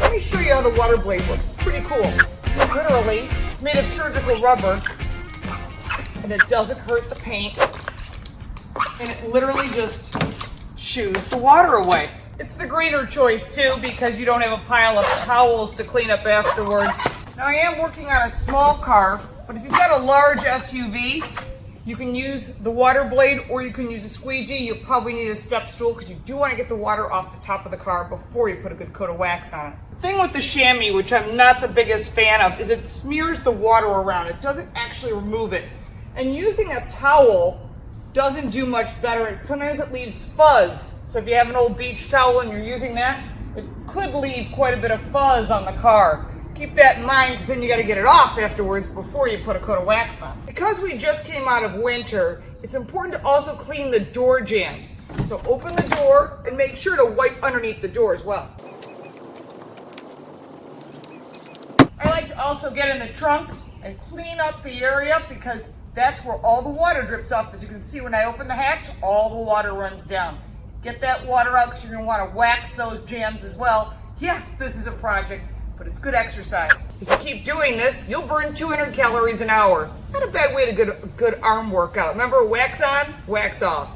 let me show you how the water blade works. It's pretty cool. Literally, it's made of surgical rubber, and it doesn't hurt the paint, and it literally just shoos the water away. It's the greener choice too, because you don't have a pile of towels to clean up afterwards. Now I am working on a small car, but if you've got a large SUV, you can use the water blade or you can use a squeegee. You'll probably need a step stool because you do want to get the water off the top of the car before you put a good coat of wax on it. The thing with the chamois, which I'm not the biggest fan of, is it smears the water around. It doesn't actually remove it. And using a towel doesn't do much better. Sometimes it leaves fuzz. So if you have an old beach towel and you're using that, it could leave quite a bit of fuzz on the car. Keep that in mind, because then you got to get it off afterwards before you put a coat of wax on. Because we just came out of winter, it's important to also clean the door jambs. So open the door and make sure to wipe underneath the door as well. I like to also get in the trunk and clean up the area because that's where all the water drips off. As you can see, when I open the hatch, all the water runs down. Get that water out because you're going to want to wax those jambs as well. Yes, this is a project, but it's good exercise. If you keep doing this, you'll burn 200 calories an hour. Not a bad way to get a good arm workout. Remember, wax on, wax off.